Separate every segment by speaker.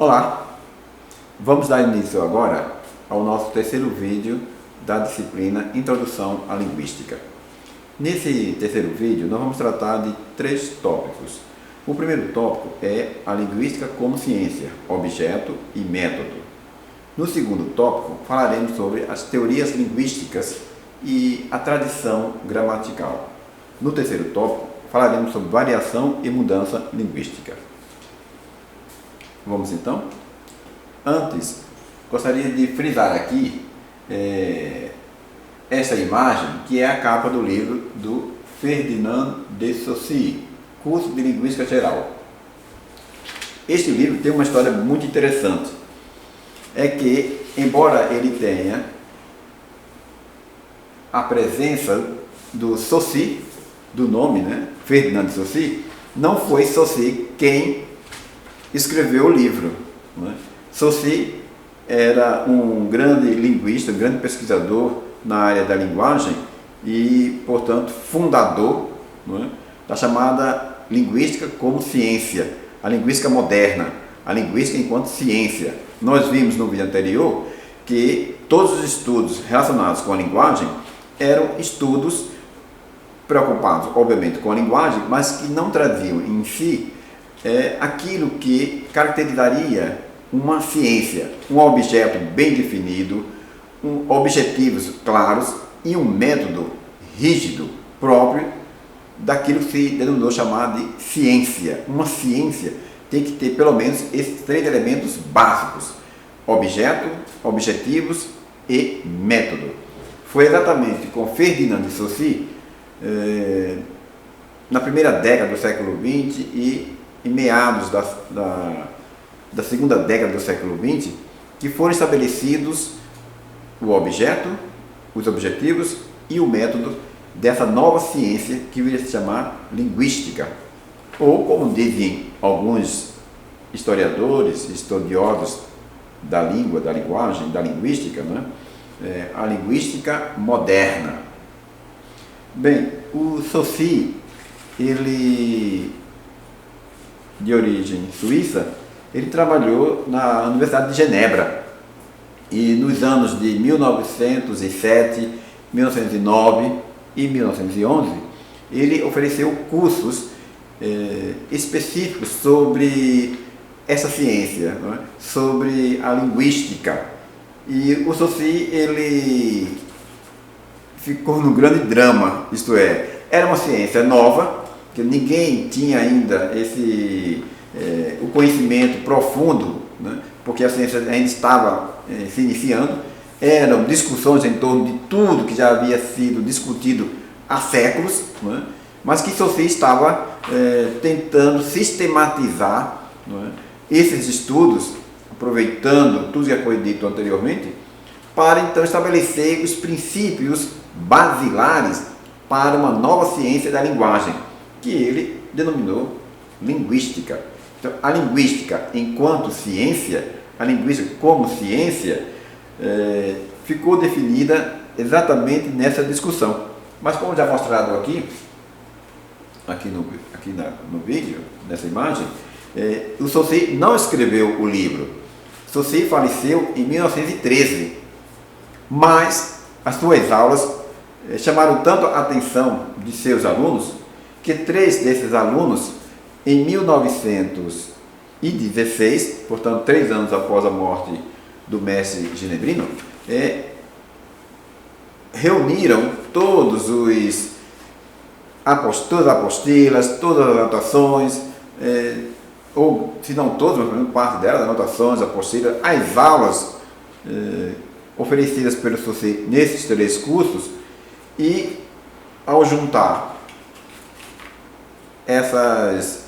Speaker 1: Olá, vamos dar início agora ao nosso terceiro vídeo da disciplina Introdução à Linguística. Nesse terceiro vídeo nós vamos tratar de três tópicos. O primeiro tópico é a linguística como ciência, objeto e método. No segundo tópico falaremos sobre as teorias linguísticas e a tradição gramatical. No terceiro tópico falaremos sobre variação e mudança linguística. Vamos então? Antes, gostaria de frisar aqui esta imagem, que é a capa do livro do Ferdinand de Saussure, Curso de Linguística Geral. Este livro tem uma história muito interessante. É que, embora ele tenha a presença do Saussure, do nome, Ferdinand de Saussure, não foi Saussure quem escreveu o livro. Saussure era um grande linguista, um grande pesquisador na área da linguagem e, portanto, fundador da chamada linguística como ciência, a linguística moderna, a linguística enquanto ciência. Nós vimos no vídeo anterior que todos os estudos relacionados com a linguagem eram estudos preocupados, obviamente, com a linguagem, mas que não traziam em si aquilo que caracterizaria uma ciência, um objeto bem definido, objetivos claros e um método rígido próprio daquilo que se denominou chamar de ciência. Uma ciência tem que ter pelo menos esses três elementos básicos: objeto, objetivos e método. Foi exatamente com Ferdinand de Saussure, na primeira década do século XX e em meados da segunda década do século XX, que foram estabelecidos o objeto, os objetivos e o método dessa nova ciência que viria a se chamar linguística. Ou, como dizem alguns historiadores, estudiosos da língua, da linguagem, da linguística, a linguística moderna. Bem, o Saussure, ele, de origem suíça, ele trabalhou na Universidade de Genebra e nos anos de 1907, 1909 e 1911 ele ofereceu cursos específicos sobre essa ciência, sobre a linguística. E o Saussure, ele ficou num grande drama, isto é, era uma ciência nova, que ninguém tinha ainda o conhecimento profundo, porque a ciência ainda estava se iniciando, eram discussões em torno de tudo que já havia sido discutido há séculos, mas que Saussure estava tentando sistematizar esses estudos, aproveitando tudo que já foi dito anteriormente, para então estabelecer os princípios basilares para uma nova ciência da linguagem, que ele denominou linguística. Então, a linguística enquanto ciência, a linguística como ciência, ficou definida exatamente nessa discussão. Mas como já mostrado aqui no vídeo, nessa imagem, o Saussure não escreveu o livro. Saussure faleceu em 1913, mas as suas aulas chamaram tanto a atenção de seus alunos que 3 desses alunos, em 1916, portanto 3 anos após a morte do mestre ginebrino, reuniram todas as apostilas, todas as anotações, ou se não todas, mas parte delas, anotações, apostilas, as aulas oferecidas pelo Saussure nesses 3 cursos, e ao juntar essas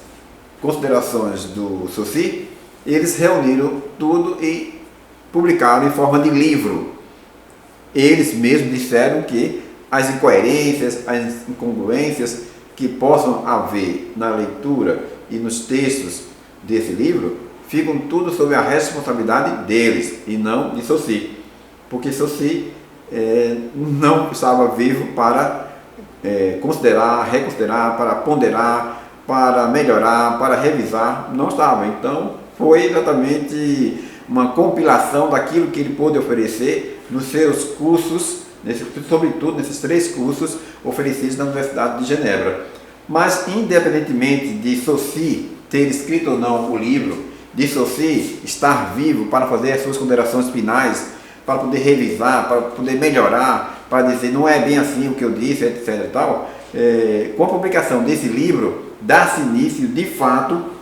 Speaker 1: considerações do Saussure, eles reuniram tudo e publicaram em forma de livro. Eles mesmos disseram que as incoerências, as incongruências que possam haver na leitura e nos textos desse livro, ficam tudo sob a responsabilidade deles e não de Saussure, porque Saussure não estava vivo para considerar, reconsiderar, para ponderar, para melhorar, para revisar, não estava. Então foi exatamente uma compilação daquilo que ele pôde oferecer nos seus cursos, sobretudo nesses 3 cursos oferecidos na Universidade de Genebra. Mas, independentemente de Saussure ter escrito ou não o livro, de Saussure estar vivo para fazer as suas considerações finais, para poder revisar, para poder melhorar, para dizer não é bem assim o que eu disse, etc. e tal, com a publicação desse livro, dá-se início, de fato,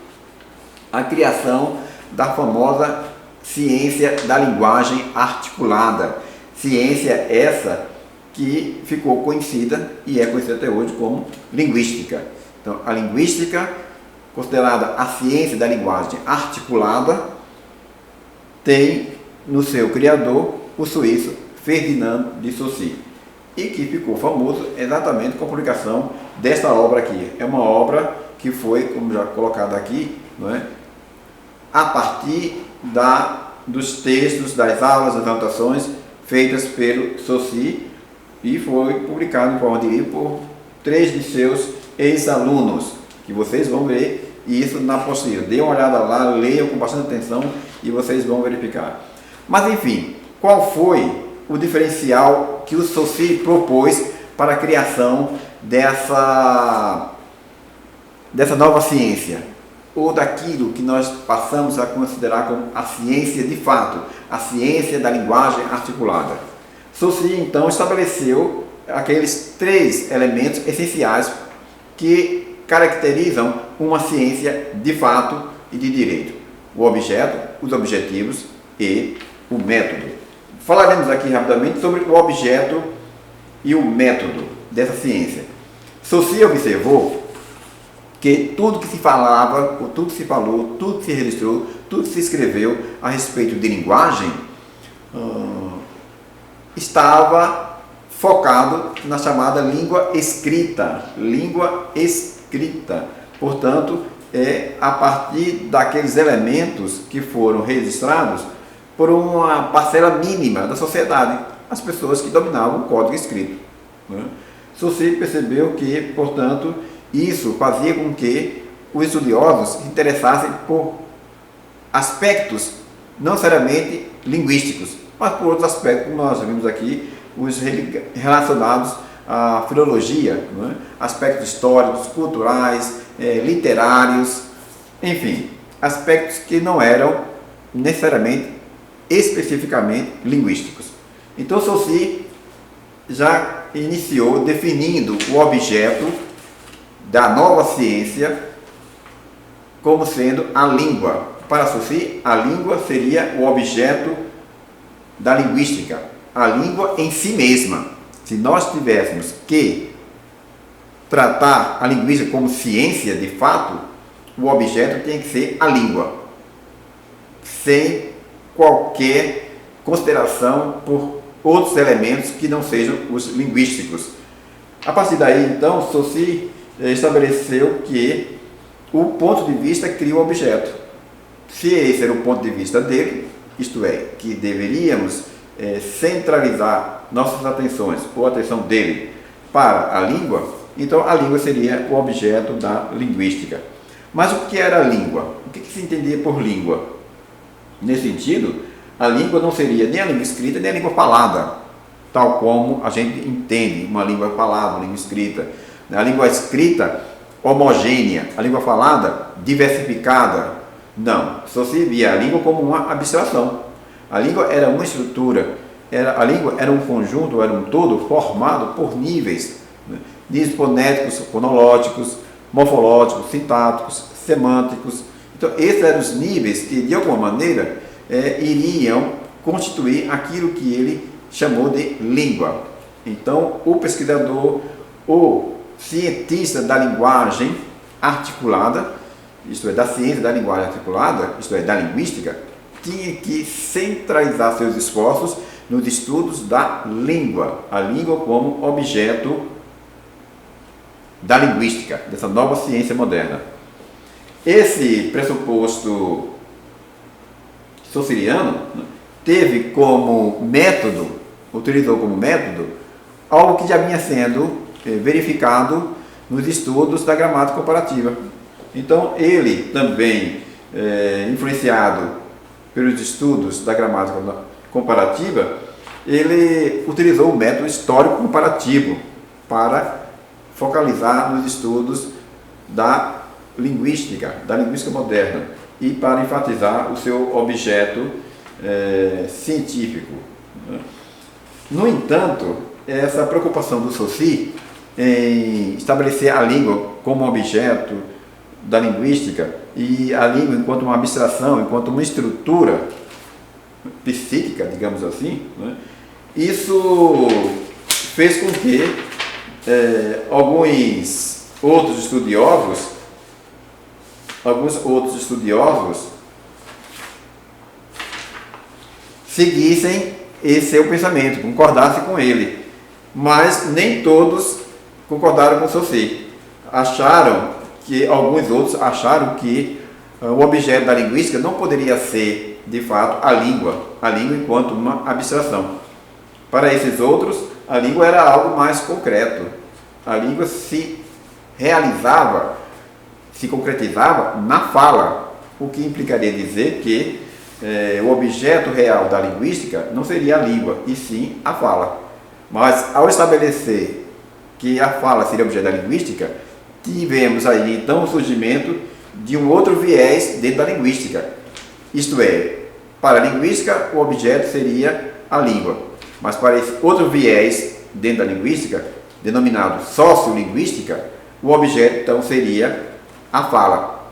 Speaker 1: à criação da famosa ciência da linguagem articulada. Ciência essa que ficou conhecida e é conhecida até hoje como linguística. Então, a linguística, considerada a ciência da linguagem articulada, tem no seu criador o suíço Ferdinand de Saussure, e que ficou famoso exatamente com a publicação desta obra aqui. É uma obra que foi, como já colocado aqui, não é? A partir dos textos, das aulas, das anotações feitas pelo Saussure, e foi publicado em forma de livro por 3 de seus ex-alunos, que vocês vão ver isso na apostila. Dê uma olhada lá, leiam com bastante atenção e vocês vão verificar. Mas enfim, qual foi o diferencial que o Saussure propôs para a criação dessa nova ciência, ou daquilo que nós passamos a considerar como a ciência de fato, a ciência da linguagem articulada? Saussure então estabeleceu aqueles 3 elementos essenciais que caracterizam uma ciência de fato e de direito: o objeto, os objetivos e o método. Falaremos aqui rapidamente sobre o objeto e o método dessa ciência. Saussure observou que tudo que se falava, tudo que se falou, tudo que se registrou, tudo que se escreveu a respeito de linguagem estava focado na chamada língua escrita. Língua escrita. Portanto, é a partir daqueles elementos que foram registrados por uma parcela mínima da sociedade, as pessoas que dominavam o código escrito, né? Saussure percebeu que, portanto, isso fazia com que os estudiosos se interessassem por aspectos não necessariamente linguísticos, mas por outros aspectos, como nós vimos aqui, os relacionados à filologia, né? Aspectos históricos, culturais, literários, enfim, aspectos que não eram necessariamente, especificamente linguísticos. Então, Saussure já iniciou definindo o objeto da nova ciência como sendo a língua. Para Saussure, a língua seria o objeto da linguística, a língua em si mesma. Se nós tivéssemos que tratar a linguística como ciência de fato, o objeto tem que ser a língua, sem qualquer consideração por outros elementos que não sejam os linguísticos. A partir daí, então, Saussure estabeleceu que o ponto de vista cria o objeto. Se esse era o ponto de vista dele, isto é, que deveríamos centralizar nossas atenções, ou a atenção dele, para a língua, então a língua seria o objeto da linguística. Mas o que era a língua? O que se entendia por língua? Nesse sentido, a língua não seria nem a língua escrita, nem a língua falada, tal como a gente entende uma língua falada, uma língua escrita. A língua escrita homogênea, a língua falada diversificada. Não, Saussure via a língua como uma abstração. A língua era uma estrutura, a língua era um conjunto, era um todo formado por níveis, né? Níveis fonéticos, fonológicos, morfológicos, sintáticos, semânticos. Então, esses eram os níveis que, de alguma maneira, iriam constituir aquilo que ele chamou de língua. Então, o pesquisador, o cientista da linguagem articulada, isto é, da ciência da linguagem articulada, isto é, da linguística, tinha que centralizar seus esforços nos estudos da língua, a língua como objeto da linguística, dessa nova ciência moderna. Esse pressuposto saussuriano teve como método, utilizou como método, algo que já vinha sendo verificado nos estudos da gramática comparativa. Então, ele também influenciado pelos estudos da gramática comparativa, ele utilizou o método histórico comparativo para focalizar nos estudos da linguística moderna e para enfatizar o seu objeto científico. No entanto, essa preocupação do Saussure em estabelecer a língua como objeto da linguística e a língua enquanto uma abstração, enquanto uma estrutura psíquica, digamos assim, né? Isso fez com que alguns outros estudiosos seguissem esse seu pensamento, concordassem com ele, mas nem todos concordaram com Saussure. Alguns outros acharam que o objeto da linguística não poderia ser, de fato, a língua enquanto uma abstração. Para esses outros, a língua era algo mais concreto. A língua se realizava, se concretizava na fala, o que implicaria dizer que o objeto real da linguística não seria a língua, e sim a fala. Mas, ao estabelecer que a fala seria objeto da linguística, tivemos aí então o surgimento de um outro viés dentro da linguística. Isto é, para a linguística o objeto seria a língua, mas para esse outro viés dentro da linguística, denominado sociolinguística, o objeto então seria a fala.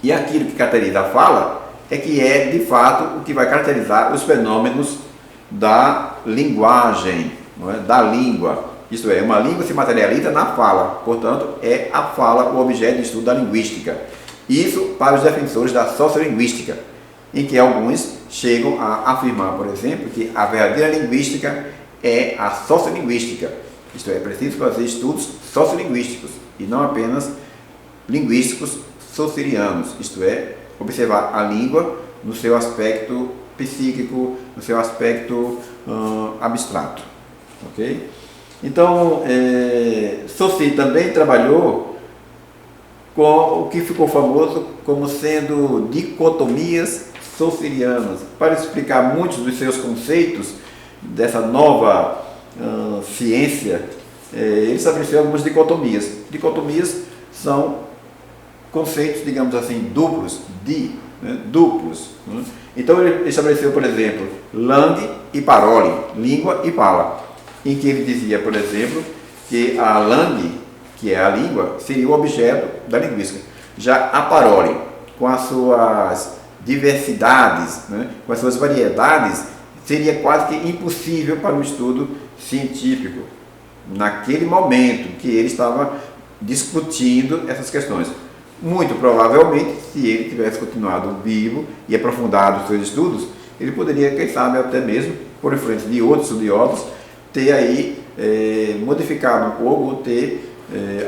Speaker 1: E aquilo que caracteriza a fala é que é de fato o que vai caracterizar os fenômenos da linguagem, não é? Da língua. Isto é, uma língua se materializa na fala, portanto, é a fala o objeto de estudo da linguística. Isso para os defensores da sociolinguística, em que alguns chegam a afirmar, por exemplo, que a verdadeira linguística é a sociolinguística. Isto é preciso fazer estudos sociolinguísticos e não apenas linguísticos saussurianos, isto é, observar a língua no seu aspecto psíquico, no seu aspecto abstrato. Ok? Então, Saussure também trabalhou com o que ficou famoso como sendo dicotomias saussurianas, para explicar muitos dos seus conceitos dessa nova ciência. Ele estabeleceu algumas dicotomias. Dicotomias são conceitos, digamos assim, duplos. Né? Então ele estabeleceu, por exemplo, langue e parole, língua e fala, em que ele dizia, por exemplo, que a langue, que é a língua, seria o objeto da linguística. Já a parole, com as suas diversidades, né, com as suas variedades, seria quase que impossível para o estudo científico, naquele momento que ele estava discutindo essas questões. Muito provavelmente, se ele tivesse continuado vivo e aprofundado os seus estudos, ele poderia, quem sabe, até mesmo, por influência de outros estudiosos, ter aí modificado um pouco, ou ter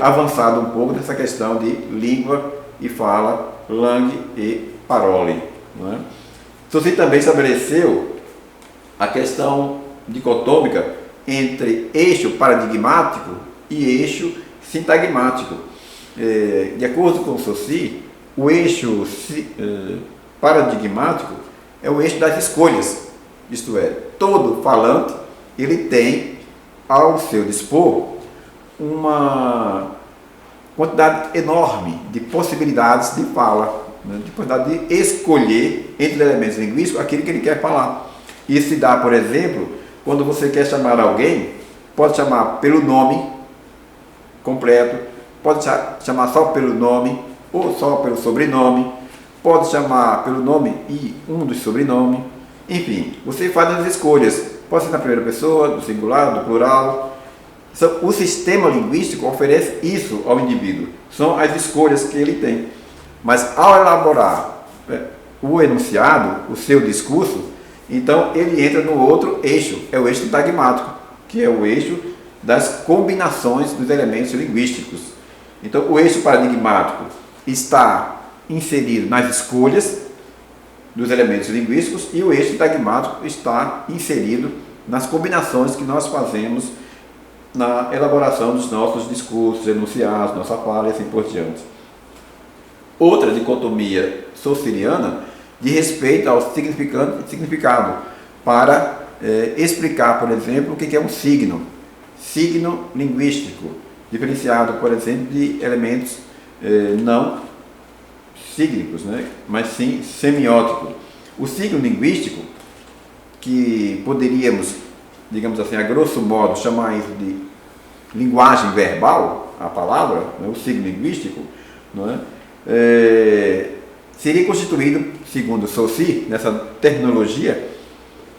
Speaker 1: avançado um pouco nessa questão de língua e fala, langue e parole. Não é? Saussure também estabeleceu a questão dicotômica entre eixo paradigmático e eixo sintagmático. De acordo com Saussure, o eixo paradigmático é o eixo das escolhas, isto é, todo falante ele tem ao seu dispor uma quantidade enorme de possibilidades de fala, né? De possibilidade de escolher entre os elementos linguísticos aquilo que ele quer falar. Isso se dá, por exemplo, quando você quer chamar alguém, pode chamar pelo nome completo, pode chamar só pelo nome ou só pelo sobrenome, pode chamar pelo nome e um dos sobrenomes, enfim, você faz as escolhas, pode ser na primeira pessoa, do singular, do plural. O sistema linguístico oferece isso ao indivíduo, são as escolhas que ele tem. Mas ao elaborar o enunciado, o seu discurso, então ele entra no outro eixo, é o eixo sintagmático, que é o eixo das combinações dos elementos linguísticos. Então o eixo paradigmático está inserido nas escolhas dos elementos linguísticos e o eixo sintagmático está inserido nas combinações que nós fazemos na elaboração dos nossos discursos, enunciados, nossa fala e assim por diante. outra dicotomia saussuriana de respeito ao significante e significado, para explicar, por exemplo, o que é um signo. Signo linguístico, diferenciado, por exemplo, de elementos não sígnicos, né? Mas sim semióticos. O signo linguístico, que poderíamos, digamos assim, a grosso modo, chamar isso de linguagem verbal, a palavra, né? O signo linguístico, não é? Seria constituído, segundo Saussure, nessa terminologia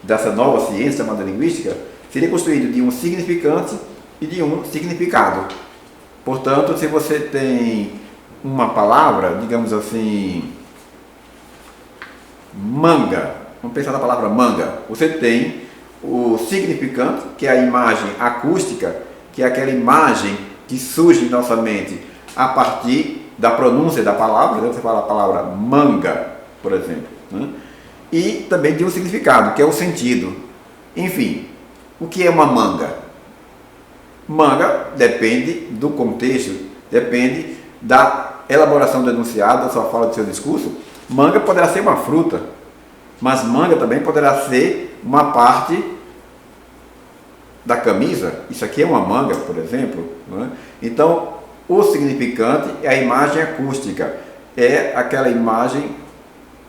Speaker 1: dessa nova ciência chamada linguística, seria constituído de um significante e de um significado. Portanto, se você tem uma palavra, digamos assim, manga, vamos pensar na palavra manga, você tem o significante, que é a imagem acústica, que é aquela imagem que surge em nossa mente a partir da pronúncia da palavra, né? Você fala a palavra manga, por exemplo, né? E também de um significado, que é o sentido. Enfim, o que é uma manga? Manga depende do contexto, depende da elaboração do enunciado, da sua fala, do seu discurso. Manga poderá ser uma fruta, mas manga também poderá ser uma parte da camisa. Isso aqui é uma manga, por exemplo, não é? Então, o significante é a imagem acústica, é aquela imagem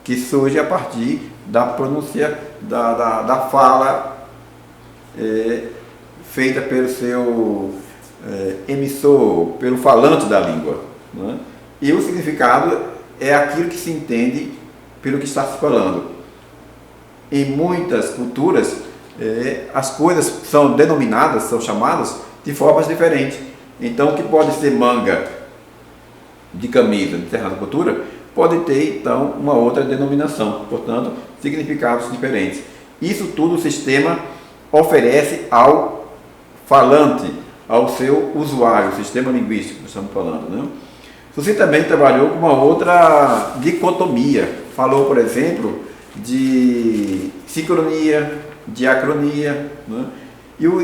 Speaker 1: que surge a partir da pronúncia, da fala feita pelo seu emissor, pelo falante da língua, não é? E o significado é aquilo que se entende pelo que está se falando. Em muitas culturas, as coisas são denominadas, são chamadas de formas diferentes. Então, o que pode ser manga de camisa de determinada cultura, pode ter, então, uma outra denominação. Portanto, significados diferentes. Isso tudo o sistema oferece ao falante, ao seu usuário, o sistema linguístico que estamos falando, né? Você também trabalhou com uma outra dicotomia. Falou, por exemplo, de sincronia, diacronia, né?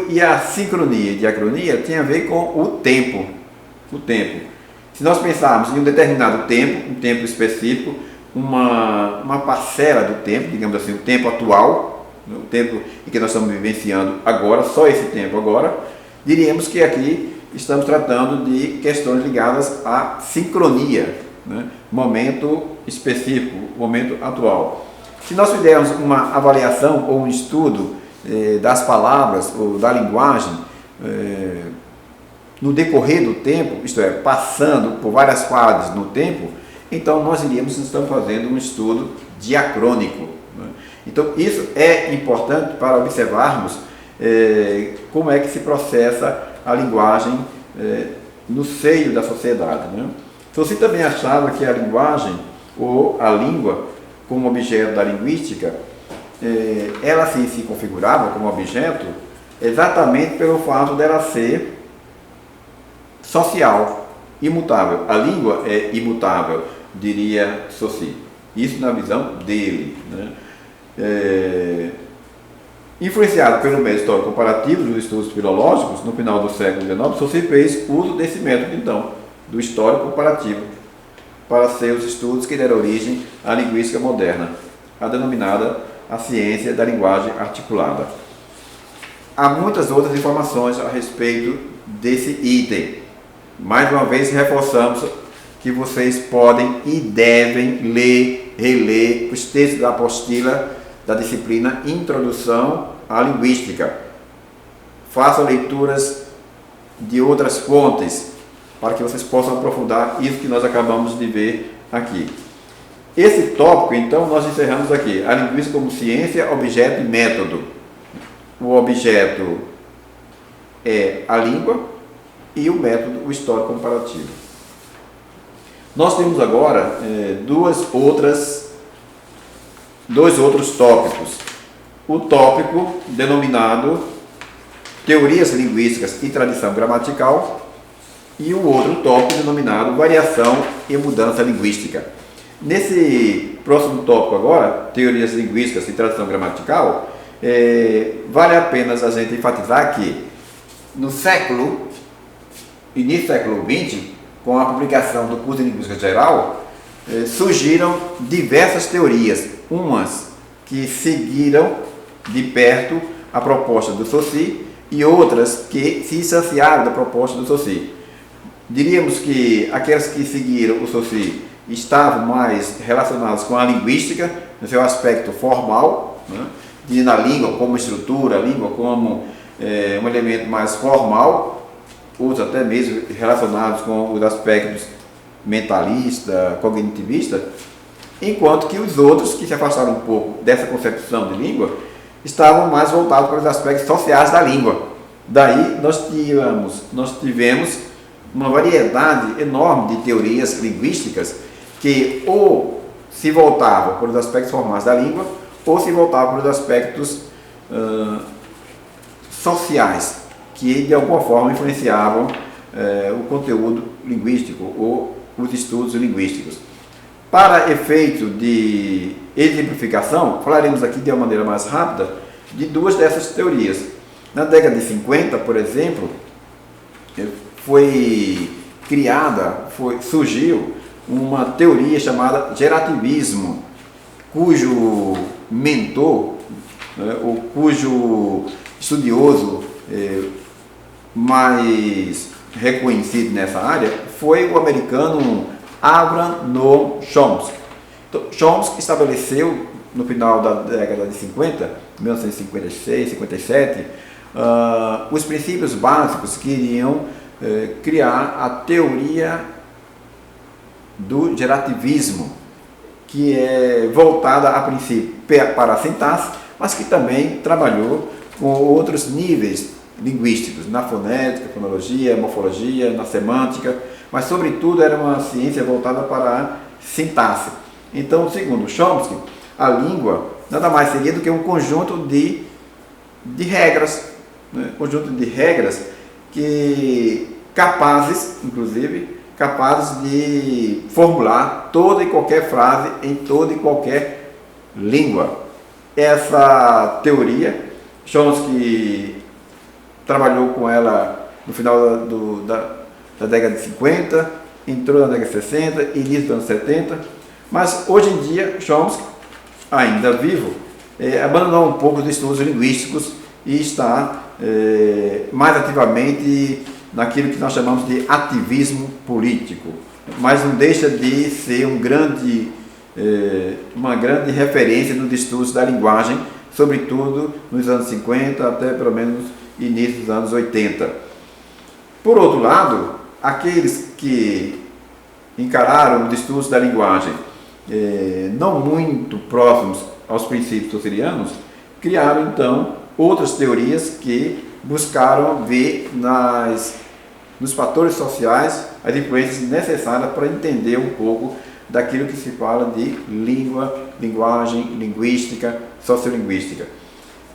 Speaker 1: E a sincronia e diacronia tem a ver com o tempo. O tempo. Se nós pensarmos em um determinado tempo, um tempo específico, uma parcela do tempo, digamos assim, o tempo atual, o tempo em que nós estamos vivenciando agora, só esse tempo agora, diríamos que aqui estamos tratando de questões ligadas à sincronia, né? Momento específico, momento atual. Se nós fizermos uma avaliação ou um estudo das palavras ou da linguagem no decorrer do tempo, isto é, passando por várias fases no tempo, então nós estamos fazendo um estudo diacrônico, né? Então isso é importante para observarmos como é que se processa a linguagem no seio da sociedade, né? Então, você também achava que a linguagem ou a língua como objeto da linguística, ela assim se configurava como objeto exatamente pelo fato dela ser social, imutável. A língua é imutável, diria Saussure. Isso na visão dele, né? Influenciado pelo método histórico comparativo dos estudos filológicos, no final do século XIX, Saussure fez uso desse método, então, do histórico comparativo, para ser os estudos que deram origem à linguística moderna, a denominada a ciência da linguagem articulada. Há muitas outras informações a respeito desse item. Mais uma vez, reforçamos que vocês podem e devem ler, reler os textos da apostila da disciplina Introdução à Linguística. Façam leituras de outras fontes, para que vocês possam aprofundar isso que nós acabamos de ver aqui. Esse tópico, então, nós encerramos aqui. A linguística como ciência, objeto e método. O objeto é a língua e o método, o histórico comparativo. Nós temos agora dois outros tópicos. O tópico denominado Teorias Linguísticas e Tradição Gramatical e o outro tópico denominado Variação e Mudança Linguística. Nesse próximo tópico agora, Teorias Linguísticas e Tradição Gramatical, vale a pena a gente enfatizar que no início do século XX, com a publicação do curso de Linguística Geral, surgiram diversas teorias, umas que seguiram de perto a proposta do Saussure e outras que se distanciaram da proposta do Saussure. Diríamos que aquelas que seguiram o Saussure estavam mais relacionadas com a linguística, no seu aspecto formal, né? E na língua como estrutura, a língua como um elemento mais formal, outros até mesmo relacionados com os aspectos mentalista, cognitivista, enquanto que os outros, que se afastaram um pouco dessa concepção de língua, estavam mais voltados para os aspectos sociais da língua. Daí nós tivemos uma variedade enorme de teorias linguísticas que ou se voltavam para os aspectos formais da língua ou se voltavam para os aspectos sociais, que de alguma forma influenciavam o conteúdo linguístico ou os estudos linguísticos. Para efeito de exemplificação, falaremos aqui de uma maneira mais rápida de duas dessas teorias. Na década de 50, por exemplo, surgiu uma teoria chamada gerativismo, cujo mentor, ou cujo estudioso mais reconhecido nessa área foi o americano Abraham Noam Chomsky. Então, Chomsky estabeleceu no final da década de 50, 1956, 57, os princípios básicos que iriam criar a teoria do gerativismo, que é voltada a princípio para a sintaxe, mas que também trabalhou com outros níveis linguísticos, na fonética, fonologia, morfologia, na semântica, mas sobretudo era uma ciência voltada para a sintaxe. Então, segundo Chomsky, a língua nada mais seria do que um conjunto de regras, né? Conjunto de regras que capazes de formular toda e qualquer frase em toda e qualquer língua. Essa teoria, Chomsky trabalhou com ela no final da década de 50, entrou na década de 60, início dos anos 70, mas hoje em dia Chomsky, ainda vivo, abandonou um pouco os estudos linguísticos e está mais ativamente naquilo que nós chamamos de ativismo político, mas não deixa de ser uma grande referência nos estudos da linguagem, sobretudo nos anos 50 até pelo menos início dos anos 80. Por outro lado, aqueles que encararam os estudos da linguagem não muito próximos aos princípios saussurianos, criaram então outras teorias que buscaram ver nos fatores sociais as influências necessárias para entender um pouco daquilo que se fala de língua, linguagem, linguística, sociolinguística.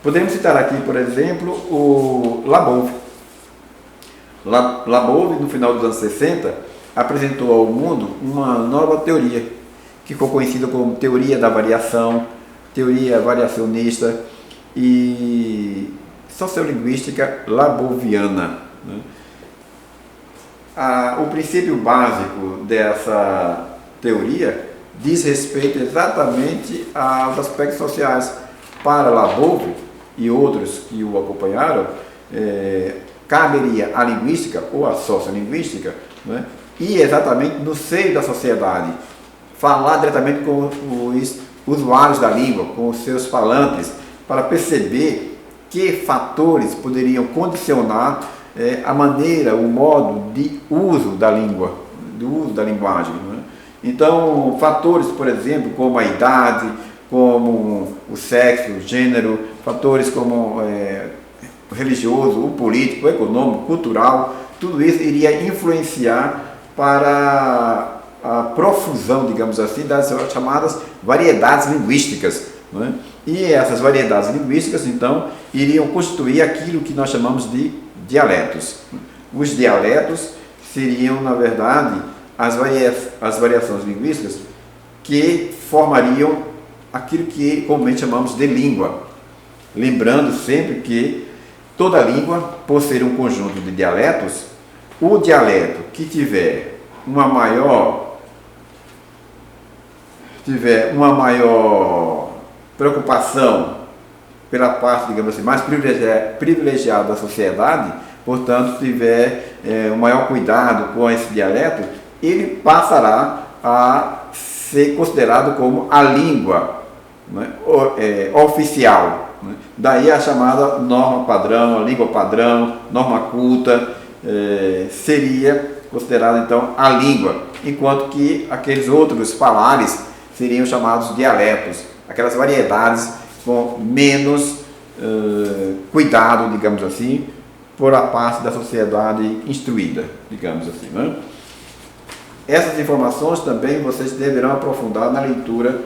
Speaker 1: Podemos citar aqui, por exemplo, o Labov. Labov, no final dos anos 60, apresentou ao mundo uma nova teoria, que ficou conhecida como teoria da variação, teoria variacionista e sociolinguística laboviana. O princípio básico dessa teoria diz respeito exatamente aos aspectos sociais. Para Labov e outros que o acompanharam, caberia a linguística ou a sociolinguística, né, e exatamente no seio da sociedade, falar diretamente com os usuários da língua, com os seus falantes, para perceber que fatores poderiam condicionar a maneira, o modo de uso da língua, do uso da linguagem. Né? Então, fatores, por exemplo, como a idade, como o sexo, o gênero, fatores como o religioso, o político, o econômico, o cultural, tudo isso iria influenciar para a profusão, digamos assim, das chamadas variedades linguísticas. Né? E essas variedades linguísticas, então, iriam constituir aquilo que nós chamamos de dialetos. Os dialetos seriam, na verdade, as variações linguísticas que formariam aquilo que comumente chamamos de língua. Lembrando sempre que toda língua, por ser um conjunto de dialetos, o dialeto que tiver uma maior tiver uma maior preocupação pela parte, digamos assim, mais privilegiada da sociedade, portanto, tiver um maior cuidado com esse dialeto, ele passará a ser considerado como a língua, né, oficial. Né? Daí a chamada norma padrão, a língua padrão, norma culta, seria considerada então a língua, enquanto que aqueles outros falares seriam chamados dialetos, aquelas variedades com menos cuidado, digamos assim, por a parte da sociedade instruída, digamos assim. Né? Essas informações também vocês deverão aprofundar na leitura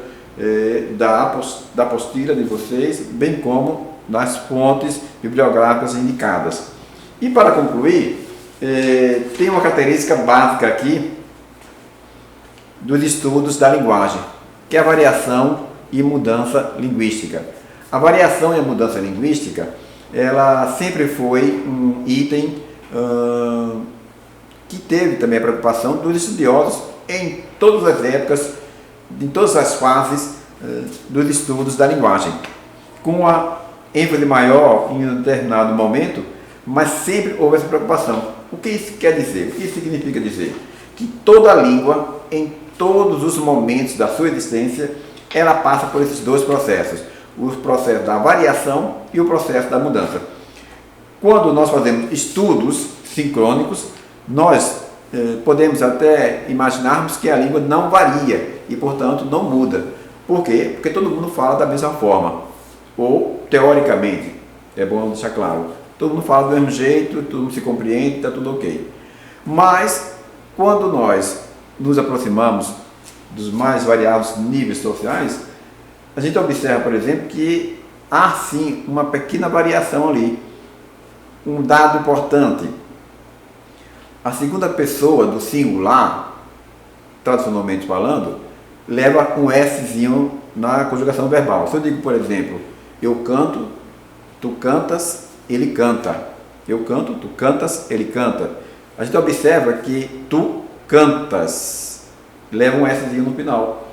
Speaker 1: da apostila de vocês, bem como nas fontes bibliográficas indicadas. E para concluir, tem uma característica básica aqui dos estudos da linguagem, que é a variação e mudança linguística. A variação e a mudança linguística, ela sempre foi um item que teve também a preocupação dos estudiosos em todas as épocas, em todas as fases dos estudos da linguagem, com a ênfase maior em um determinado momento, mas sempre houve essa preocupação. O que isso quer dizer? O que isso significa dizer? Que toda língua, em todos os momentos da sua existência, ela passa por esses dois processos, o processo da variação e o processo da mudança. Quando nós fazemos estudos sincrônicos, nós podemos até imaginarmos que a língua não varia e, portanto, não muda. Por quê? Porque todo mundo fala da mesma forma, ou teoricamente, é bom deixar claro, todo mundo fala do mesmo jeito, todo mundo se compreende, está tudo ok. Mas, quando nós nos aproximamos dos mais variados níveis sociais, a gente observa, por exemplo, que há sim uma pequena variação ali. Um dado importante: a segunda pessoa do singular, tradicionalmente falando, leva um Szinho na conjugação verbal. Se eu digo, por exemplo, eu canto, tu cantas, ele canta. Eu canto, tu cantas, ele canta. A gente observa que tu cantas leva um Szinho no final.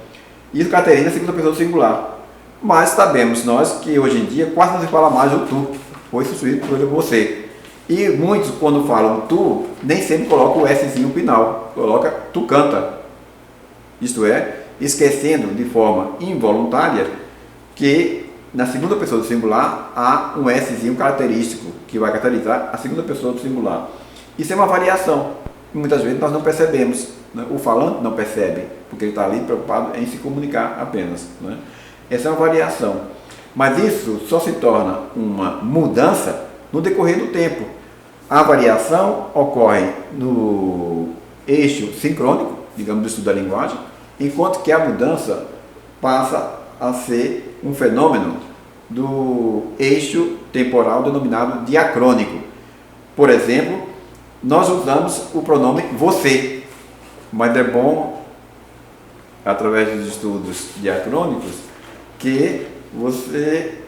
Speaker 1: Isso caracteriza a segunda pessoa do singular. Mas sabemos nós que hoje em dia quase não se fala mais o tu, foi substituído por você. E muitos, quando falam tu, nem sempre colocam o Szinho no final, coloca tu canta. Isto é, esquecendo de forma involuntária que na segunda pessoa do singular há um Szinho característico, que vai caracterizar a segunda pessoa do singular. Isso é uma variação, que muitas vezes nós não percebemos, né? O falante não percebe, porque ele está ali preocupado em se comunicar apenas, né? Essa é uma variação, mas isso só se torna uma mudança no decorrer do tempo. A variação ocorre no eixo sincrônico, digamos, do estudo da linguagem, enquanto que a mudança passa a ser um fenômeno do eixo temporal denominado diacrônico. Por exemplo, nós usamos o pronome você, mas é bom, através dos estudos diacrônicos, que você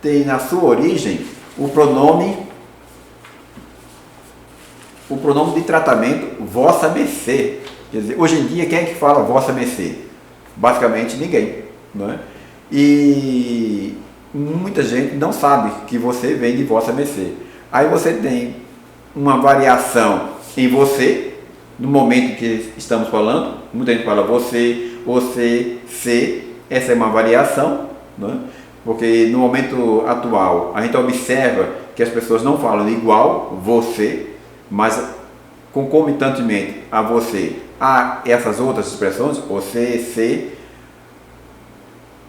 Speaker 1: tem na sua origem o pronome de tratamento vossa mercê. Quer dizer, hoje em dia, quem é que fala vossa mercê? Basicamente ninguém, não é? E muita gente não sabe que você vem de vossa mercê. Aí você tem uma variação em você, no momento que estamos falando, muita gente fala você, se, essa é uma variação, não é? Porque no momento atual a gente observa que as pessoas não falam igual você, mas concomitantemente a você há essas outras expressões, você, se.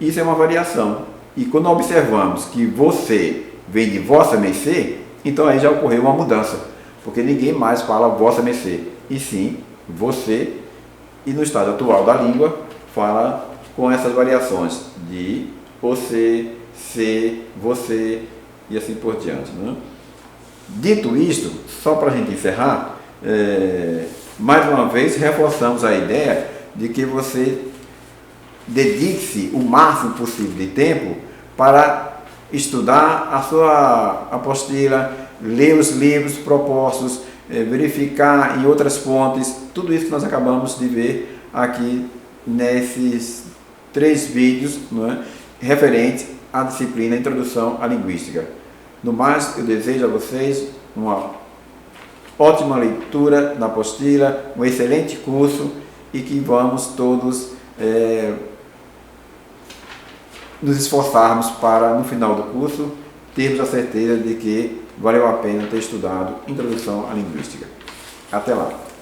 Speaker 1: Isso é uma variação. E quando observamos que você vem de vossa mercê, então aí já ocorreu uma mudança, porque ninguém mais fala vossa mercê, e sim você, e no estado atual da língua fala com essas variações de você, se, você e assim por diante, né? Dito isto, só para a gente encerrar, mais uma vez reforçamos a ideia de que você dedique-se o máximo possível de tempo para estudar a sua apostila, ler os livros propostos, verificar em outras fontes, tudo isso que nós acabamos de ver aqui nesses 3 vídeos, não é, referentes à disciplina Introdução à Linguística. No mais, eu desejo a vocês uma ótima leitura da apostila, um excelente curso e que vamos todos nos esforçarmos para, no final do curso, termos a certeza de que valeu a pena ter estudado Introdução à Linguística. Até lá!